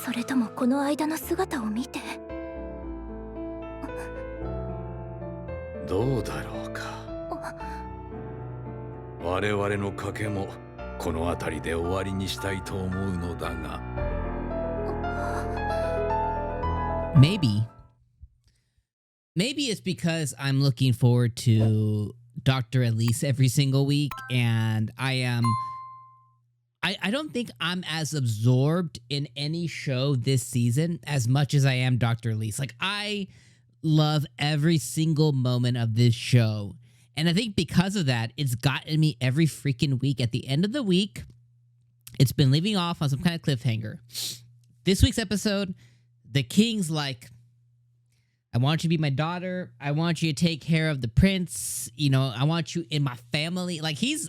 それともこの間の姿を見て。どうだろうか。我々の賭けもこの辺りで終わりにしたいと思うのだが。Maybe it's because I'm looking forward to Doctor Elise every single week, and I don't think I'm as absorbed in any show this season as much as I am Doctor Elise. Like, I love every single moment of this show. And I think because of that, it's gotten me every freaking week. At the end of the week, it's been leaving off on some kind of cliffhanger. This week's episode, the king's like, I want you to be my daughter. I want you to take care of the prince. You know, I want you in my family. Like, he's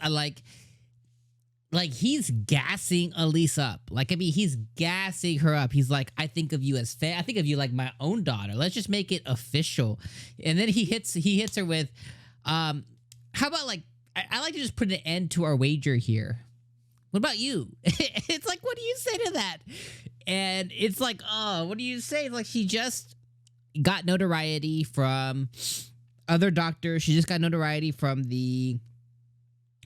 he's gassing Elise up. Like, I mean, he's gassing her up. He's like, I think of you as I think of you like my own daughter. Let's just make it official. And then he hits her with, how about, like, I like to just put an end to our wager here. What about you? It's like, what do you say to that? And it's like, oh, what do you say? Like, she just got notoriety from other doctors. She just got notoriety from the,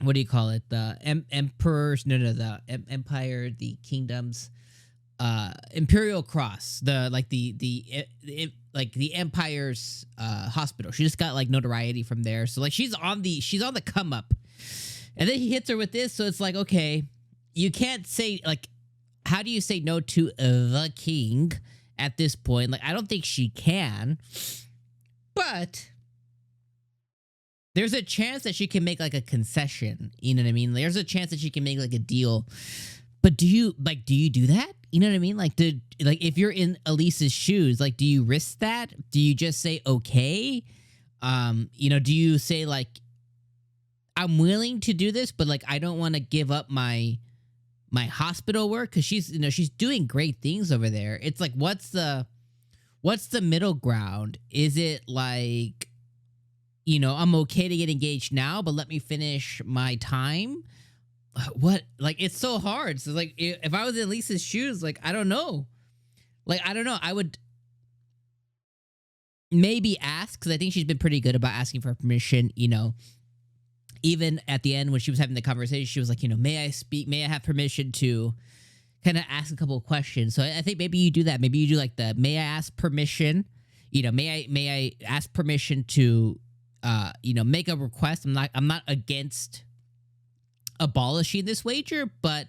what do you call it? The emperors, the empire, the kingdoms, imperial cross, the empire's hospital. She just got like notoriety from there. So like she's on the come up. And then he hits her with this, so it's like, okay, you can't say, like, how do you say no to the king at this point? Like, I don't think she can, but there's a chance that she can make like a concession. You know what I mean? There's a chance that she can make like a deal. But do you do that? You know what I mean? Like, if you're in Elise's shoes, like, do you risk that? Do you just say okay? You know, do you say like, I'm willing to do this, but like I don't want to give up my hospital work, because she's doing great things over there. It's like, what's the middle ground? Is it like, you know, I'm okay to get engaged now, but let me finish my time? What? Like, it's so hard. So like, if I was in Lisa's shoes, like, I don't know. Like, I don't know. I would maybe ask, because I think she's been pretty good about asking for permission, you know. Even at the end when she was having the conversation, she was like, you know, may I speak? May I have permission to kind of ask a couple of questions? So I think maybe you do that. Maybe you do like the, may I ask permission? You know, may I ask permission to, you know, make a request? I'm not against abolishing this wager, but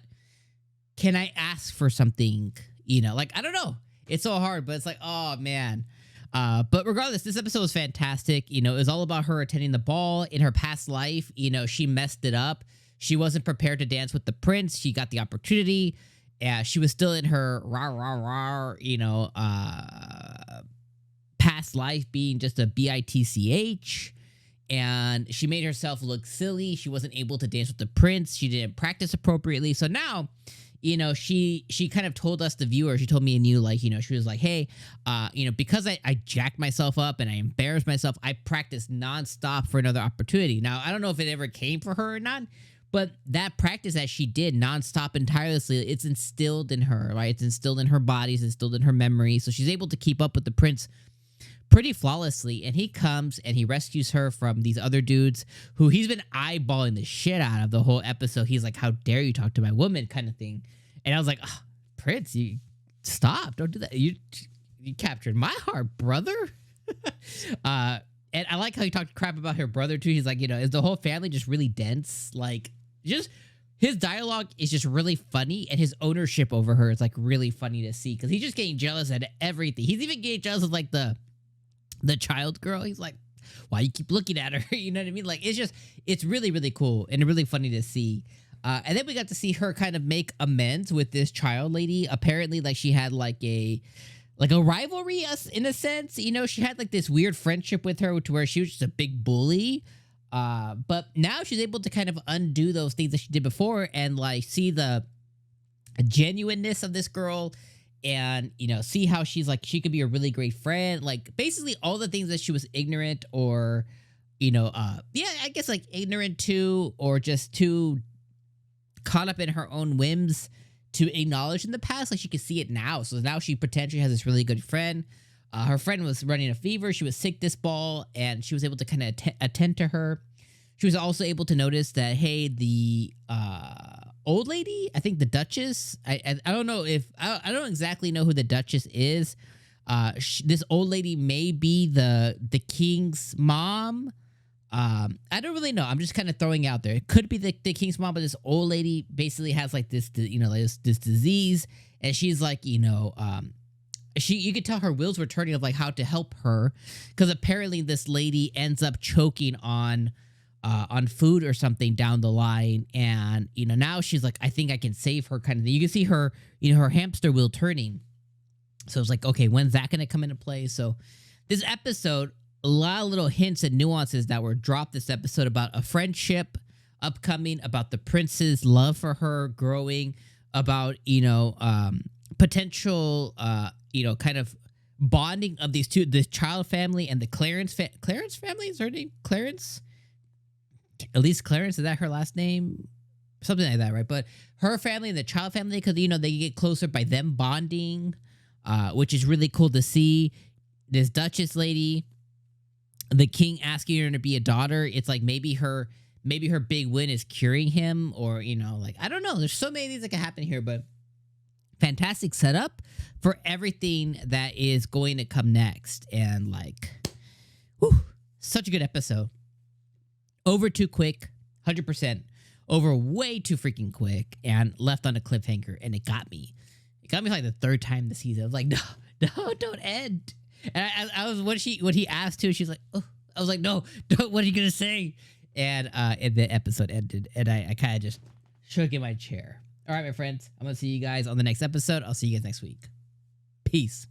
can I ask for something? You know, like, I don't know. It's so hard, but it's like, oh man. But regardless, this episode was fantastic. You know, it was all about her attending the ball. In her past life, you know, she messed it up. She wasn't prepared to dance with the prince. She got the opportunity. She was still in her you know, past life being just a bitch. And she made herself look silly. She wasn't able to dance with the prince. She didn't practice appropriately. So now, you know, she kind of told us, the viewer, she told me and you, like, you know, she was like, hey, you know, because I jacked myself up and I embarrassed myself, I practiced nonstop for another opportunity. Now, I don't know if it ever came for her or not, but that practice that she did nonstop and tirelessly, it's instilled in her, right? It's instilled in her body, it's instilled in her memory. So she's able to keep up with the prince pretty flawlessly, and he comes and he rescues her from these other dudes who he's been eyeballing the shit out of the whole episode. He's like, how dare you talk to my woman, kind of thing. And I was like, oh, Prince, you stop, don't do that. You captured my heart, brother. And I like how he talked crap about her brother too. He's like, you know, is the whole family just really dense? Like, just his dialogue is just really funny, and his ownership over her is like really funny to see, because he's just getting jealous at everything. He's even getting jealous of like the child girl. He's like, why you keep looking at her? You know what I mean? Like, it's really, really cool and really funny to see. And then we got to see her kind of make amends with this child lady. Apparently, like, she had like a rivalry in a sense. You know, she had like this weird friendship with her to where she was just a big bully. But now she's able to kind of undo those things that she did before and like see the genuineness of this girl. And, you know, see how she's like, she could be a really great friend. Like, basically all the things that she was ignorant or, you know, yeah, I guess like ignorant to, or just too caught up in her own whims. to acknowledge in the past. Like she could see it now. So now she potentially has this really good friend. Her friend was running a fever. She was sick this fall, and she was able to kind of attend to her. She was also able to notice that, hey, the old lady, I think the Duchess, I don't know if, I don't exactly know who the Duchess is. This old lady may be the king's mom. I don't really know. I'm just kind of throwing out there. It could be the king's mom, but this old lady basically has like this, you know, this disease, and she's like, you know, you could tell her wheels were turning of like how to help her, because apparently this lady ends up choking on food or something down the line, and you know now she's like, I think I can save her, kind of thing. You can see her, you know, her hamster wheel turning. So it's like, okay, when's that going to come into play? So this episode, a lot of little hints and nuances that were dropped this episode about a friendship upcoming, about the prince's love for her growing, about, you know, potential, you know, kind of bonding of these two, the child family and the Clarence family. Is her name Clarence? Elise Clarence, is that her last name? Something like that, right? But her family and the child family, because, you know, they get closer by them bonding, which is really cool to see. This Duchess lady, the king asking her to be a daughter. It's like maybe her big win is curing him, or, you know, like, I don't know. There's so many things that can happen here, but fantastic setup for everything that is going to come next. And like, whew, such a good episode. Over too quick, 100%. Over way too freaking quick, and left on a cliffhanger, and it got me. It got me like the third time this season. I was like, no, don't end. And I was, what he asked too, she's like, oh, I was like, no, don't, what are you gonna say? And the episode ended, and I kind of just shook in my chair. All right, my friends, I'm gonna see you guys on the next episode. I'll see you guys next week. Peace.